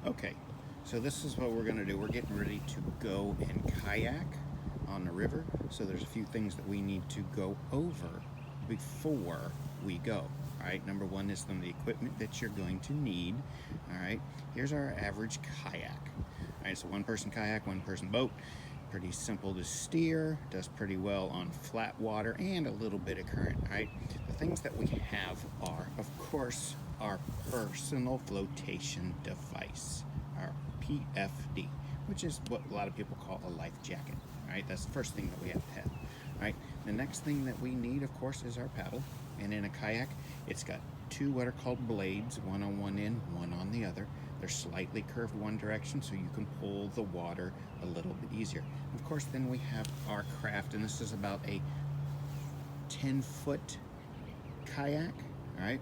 Okay, so this is what we're gonna do. We're getting ready to go and kayak on the river. So there's a few things that we need to go over before we go. All right, number one is some of the equipment that you're going to need. All right, here's our average kayak. All right, so one person kayak, one person boat. Pretty simple to steer, does pretty well on flat water and a little bit of current. All right, the things that we have are, of course, our personal flotation device, our PFD, which is what a lot of people call a life jacket. All right, that's the first thing that we have to have. All right, the next thing that we need, of course, is our paddle. And in a kayak, it's got two what are called blades, one on one end, one on the other. They're slightly curved one direction so you can pull the water a little bit easier. Of course, then we have our craft, and this is about a 10-foot kayak, all right?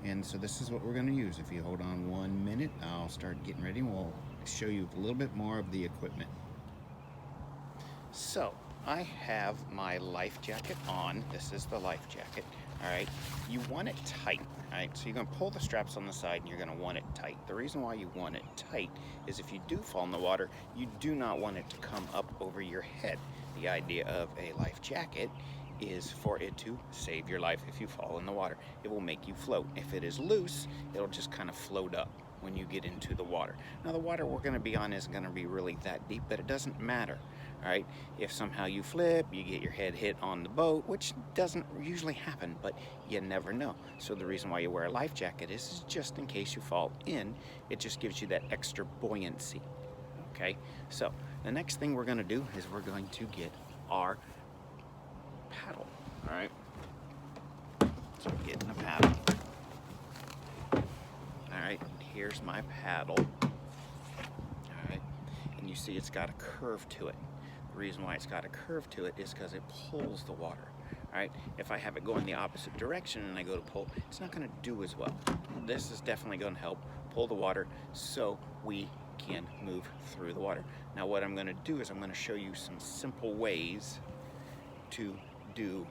And so this is what we're gonna use. If you hold on 1 minute, I'll start getting ready and we'll show you a little bit more of the equipment. So, I have my life jacket on. This is the life jacket, all right? You want it tight, all right? So you're gonna pull the straps on the side and you're gonna want it tight. The reason why you want it tight is if you do fall in the water, you do not want it to come up over your head. The idea of a life jacket is for it to save your life if you fall in the water. It will make you float. If it is loose, it'll just kind of float up when you get into the water. Now the water we're gonna be on isn't gonna be really that deep, but it doesn't matter. All right, if somehow you flip, you get your head hit on the boat, which doesn't usually happen, but you never know. So the reason why you wear a life jacket is just in case you fall in. It just gives you that extra buoyancy. Okay, so the next thing we're gonna do is we're going to get our paddle. All right, so we're getting a paddle. All right, here's my paddle. All right, and you see it's got a curve to it. The reason why it's got a curve to it is because it pulls the water. All right, if I have it go in the opposite direction and I go to pull, it's not going to do as well. This is definitely going to help pull the water so we can move through the water. Now what I'm going to do is I'm going to show you some simple ways to do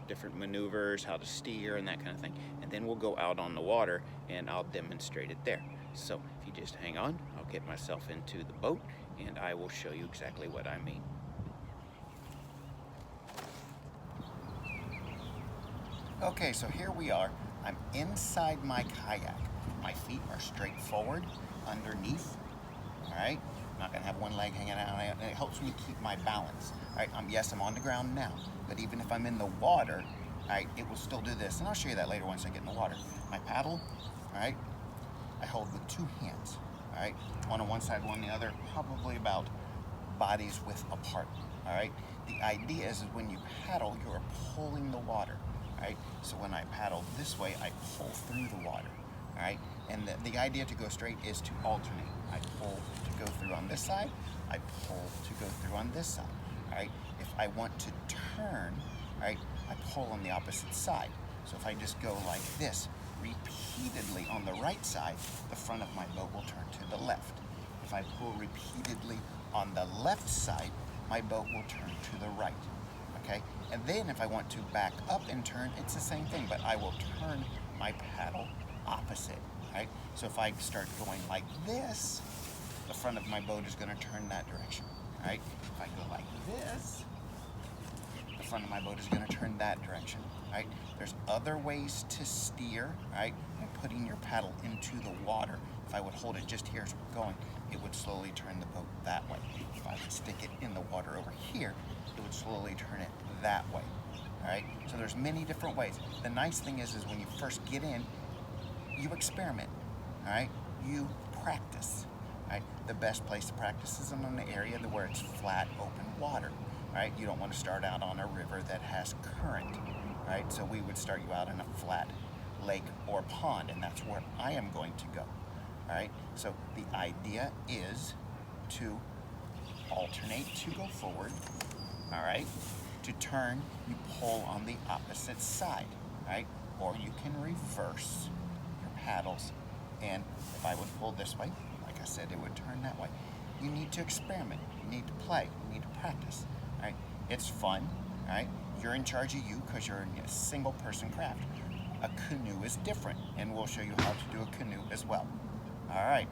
different maneuvers, how to steer and that kind of thing, and then we'll go out on the water and I'll demonstrate it there. So if you just hang on, I'll get myself into the boat and I will show you exactly what I mean. Okay, so here we are. I'm inside my kayak. My feet are straight forward underneath, all right? I'm not gonna have one leg hanging out, and it helps me keep my balance. All right, yes, I'm on the ground now, but even if I'm in the water, all right, it will still do this, and I'll show you that later once I get in the water. My paddle, all right, I hold with two hands, all right? One on one side, one on the other, probably about bodies width apart, all right? The idea is when you paddle, you're pulling the water, all right? So when I paddle this way, I pull through the water, all right? And the idea to go straight is to alternate. I pull to go through on this side, I pull to go through on this side, all right? If I want to turn, all right, I pull on the opposite side. So if I just go like this, repeatedly on the right side, the front of my boat will turn to the left. If I pull repeatedly on the left side, my boat will turn to the right, okay? And then if I want to back up and turn, it's the same thing, but I will turn my paddle opposite, right? So if I start going like this, the front of my boat is gonna turn that direction, right? If I go like this, the front of my boat is gonna turn that direction, right? There's other ways to steer, right? And putting your paddle into the water. If I would hold it just here as we're going, it would slowly turn the boat that way. If I would stick it in the water over here, it would slowly turn it that way, all right? So there's many different ways. The nice thing is when you first get in, you experiment, all right? You practice, right? The best place to practice is in an area where it's flat, open water, right? You don't want to start out on a river that has current, right? So we would start you out in a flat lake or pond, and that's where I am going to go, all right? So the idea is to alternate to go forward, all right? To turn, you pull on the opposite side, right? Or you can reverse your paddles, and if I would pull this way, like I said, it would turn that way. You need to experiment, you need to play, you need to practice, all right? It's fun, all right? You're in charge of you because you're in a single person craft. A canoe is different, and we'll show you how to do a canoe as well. All right.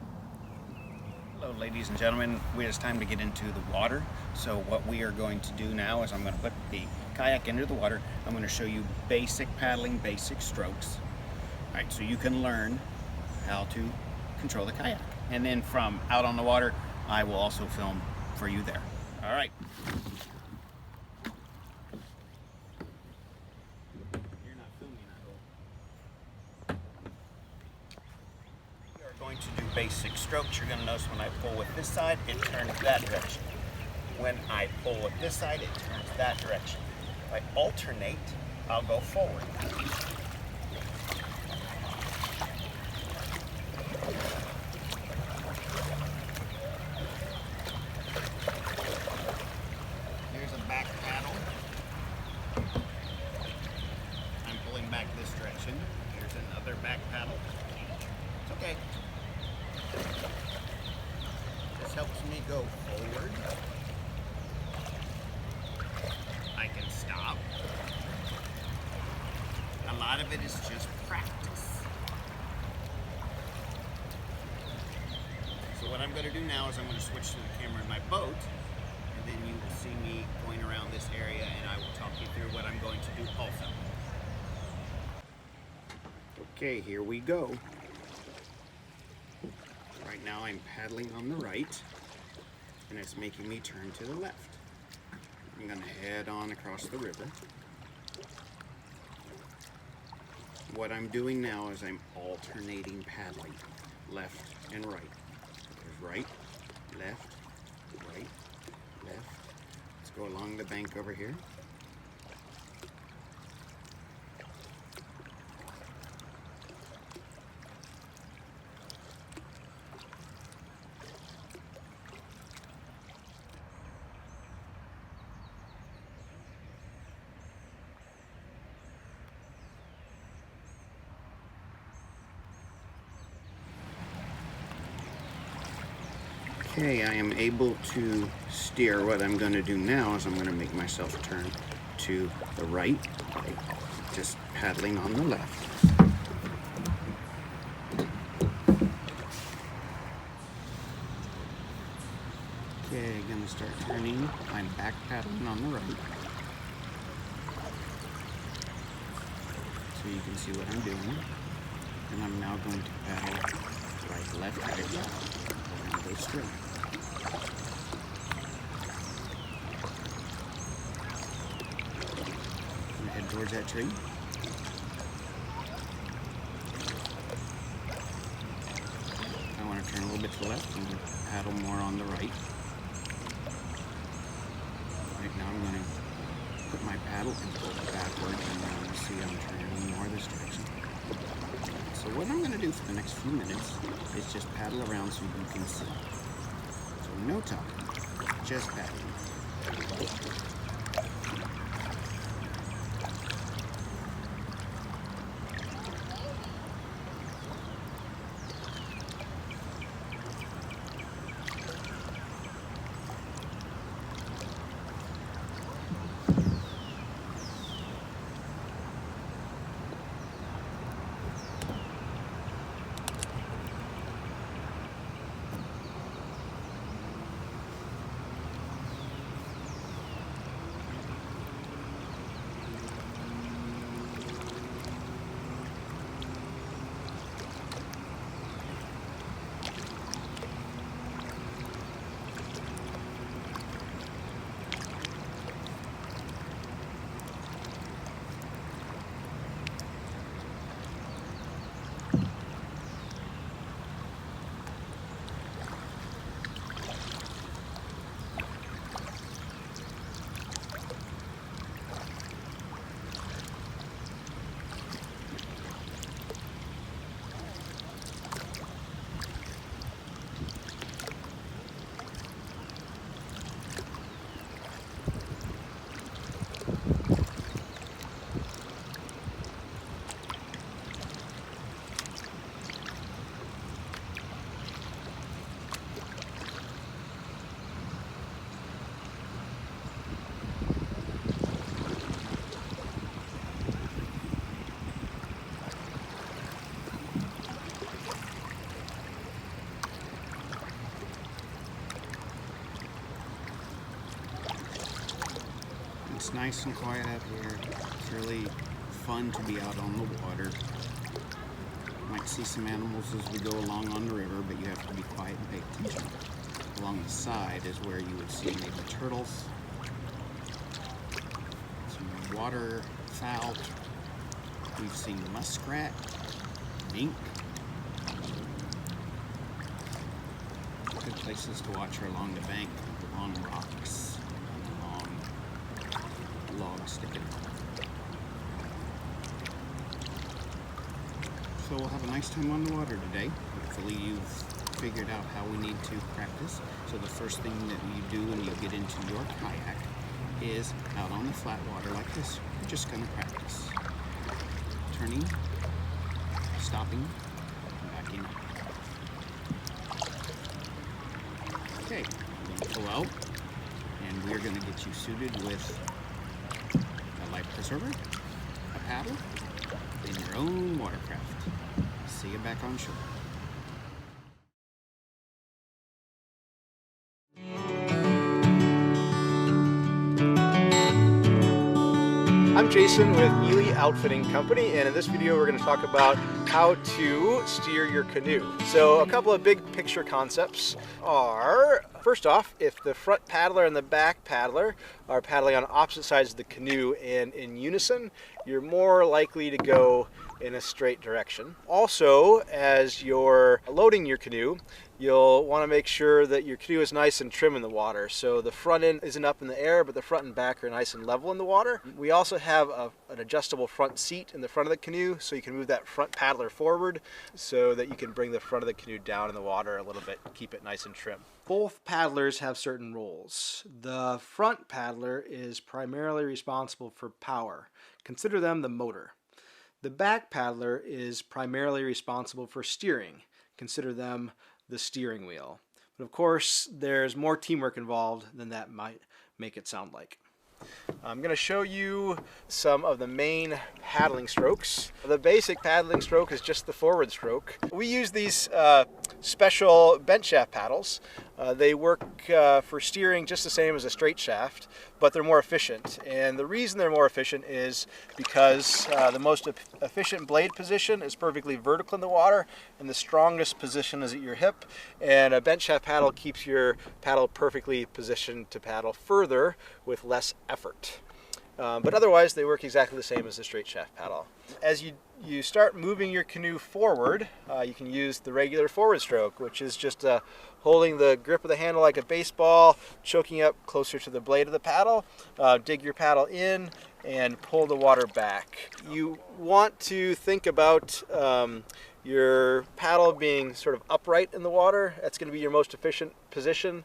Hello ladies and gentlemen, it's time to get into the water. So what we are going to do now is I'm going to put the kayak into the water. I'm going to show you basic paddling, basic strokes. Alright, so you can learn how to control the kayak. And then from out on the water, I will also film for you there. Alright. You're not filming, I hope. We are going to do basic strokes. You're going to notice when I pull with this side, it turns that direction. When I pull with this side, it turns that direction. If I alternate, I'll go forward. Here's a back paddle. I'm pulling back this direction. Here's another back paddle. It's okay. This helps me go forward. I can stop. A lot of it is just practice. So what I'm going to do now is I'm going to switch to the camera in my boat, and then you will see me going around this area, and I will talk you through what I'm going to do also. Okay, here we go. Right now I'm paddling on the right, and it's making me turn to the left. I'm going to head on across the river. What I'm doing now is I'm alternating paddling, left and right. There's right, left, right, left. Let's go along the bank over here. Okay, I am able to steer. What I'm going to do now is I'm going to make myself turn to the right by just paddling on the left. Okay, going to start turning. I'm back paddling on the right. So you can see what I'm doing. And I'm now going to paddle right, left, right, left. And go straight. And head towards that tree. I want to turn a little bit to the left and paddle more on the right. Right now I'm going to put my paddle and pull it backwards, and now you see I'm turning more this direction. So what I'm going to do for the next few minutes is just paddle around so you can see. So no talking, just paddling. nice and quiet out here. It's really fun to be out on the water. Might see some animals as we go along on the river, but you have to be quiet and pay attention. Along the side is where you would see maybe turtles, some waterfowl. We've seen muskrat, mink. Good places to watch are along the bank, along rocks, and along logs sticking. So we'll have a nice time on the water today. Hopefully you've figured out how we need to practice. So the first thing that you do when you get into your kayak is out on the flat water like this. You're just going to practice. Turning, stopping, and backing up. Okay, we're going to pull out, and we're going to get you suited with a life preserver, a paddle, and your own watercraft. See you back on shore. I'm Jason with Ely Outfitting Company, and in this video we're going to talk about how to steer your canoe. So a couple of big picture concepts are, first off, if the front paddler and the back paddler are paddling on opposite sides of the canoe and in unison, you're more likely to go in a straight direction. Also, as you're loading your canoe, you'll want to make sure that your canoe is nice and trim in the water. So the front end isn't up in the air, but the front and back are nice and level in the water. We also have an adjustable front seat in the front of the canoe, so you can move that front paddler forward so that you can bring the front of the canoe down in the water a little bit, keep it nice and trim. Both paddlers have certain roles. The front paddler is primarily responsible for power. Consider them the motor. The back paddler is primarily responsible for steering. Consider them the steering wheel. But of course, there's more teamwork involved than that might make it sound like. I'm going to show you some of the main paddling strokes. The basic paddling stroke is just the forward stroke. We use these special bent shaft paddles. They work for steering just the same as a straight shaft, but they're more efficient. And the reason they're more efficient is because the most efficient blade position is perfectly vertical in the water, and the strongest position is at your hip. And a bent shaft paddle keeps your paddle perfectly positioned to paddle further with less effort. But otherwise, they work exactly the same as the straight shaft paddle. As you start moving your canoe forward, you can use the regular forward stroke, which is just holding the grip of the handle like a baseball, choking up closer to the blade of the paddle, dig your paddle in, and pull the water back. You want to think about your paddle being sort of upright in the water. That's going to be your most efficient position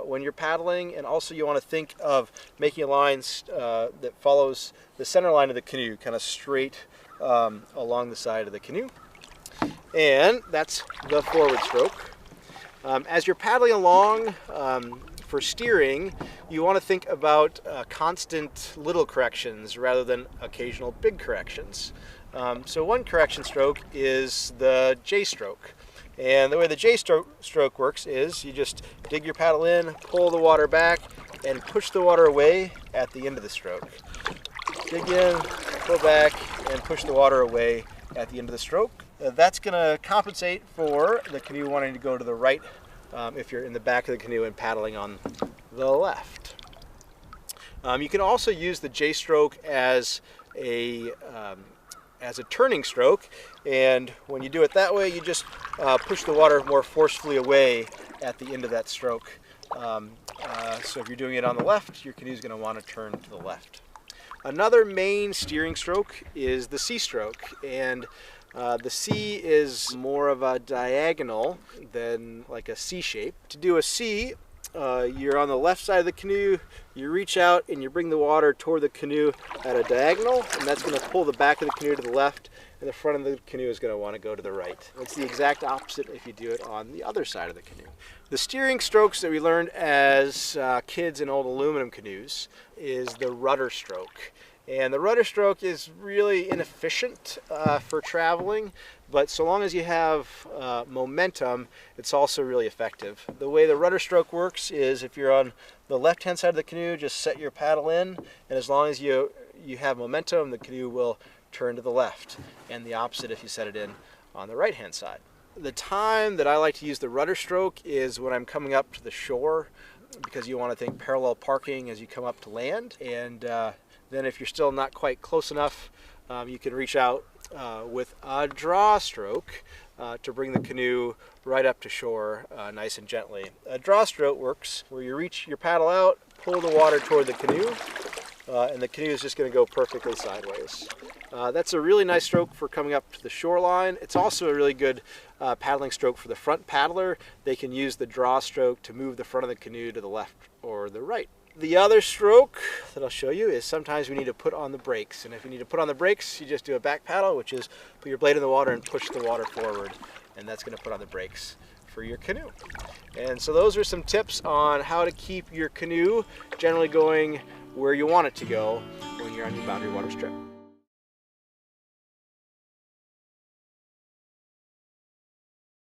when you're paddling, and also you want to think of making a line that follows the center line of the canoe, kind of straight along the side of the canoe. And that's the forward stroke. As you're paddling along, for steering, you want to think about constant little corrections rather than occasional big corrections. So one correction stroke is the J stroke. And the way the J stroke works is you just dig your paddle in, pull the water back, and push the water away at the end of the stroke. Dig in, pull back, and push the water away at the end of the stroke. That's going to compensate for the canoe wanting to go to the right if you're in the back of the canoe and paddling on the left. You can also use the J stroke as a turning stroke, and when you do it that way, you just push the water more forcefully away at the end of that stroke. So if you're doing it on the left, your canoe is going to want to turn to the left. Another main steering stroke is the C stroke, and the C is more of a diagonal than like a C shape. To do a C, you're on the left side of the canoe, you reach out and you bring the water toward the canoe at a diagonal, and that's going to pull the back of the canoe to the left, and the front of the canoe is going to want to go to the right. It's the exact opposite if you do it on the other side of the canoe. The steering strokes that we learned as kids in old aluminum canoes is the rudder stroke. And the rudder stroke is really inefficient for traveling, but so long as you have momentum, it's also really effective. The way the rudder stroke works is if you're on the left-hand side of the canoe, just set your paddle in, and as long as you have momentum, the canoe will turn to the left, and the opposite if you set it in on the right-hand side. The time that I like to use the rudder stroke is when I'm coming up to the shore, because you want to think parallel parking as you come up to land, and then if you're still not quite close enough, you can reach out with a draw stroke to bring the canoe right up to shore nice and gently. A draw stroke works where you reach your paddle out, pull the water toward the canoe, and the canoe is just going to go perfectly sideways. That's a really nice stroke for coming up to the shoreline. It's also a really good paddling stroke for the front paddler. They can use the draw stroke to move the front of the canoe to the left or the right. The other stroke that I'll show you is sometimes we need to put on the brakes. And if you need to put on the brakes, you just do a back paddle, which is put your blade in the water and push the water forward. And that's going to put on the brakes for your canoe. And so those are some tips on how to keep your canoe generally going where you want it to go when you're on your boundary waters trip.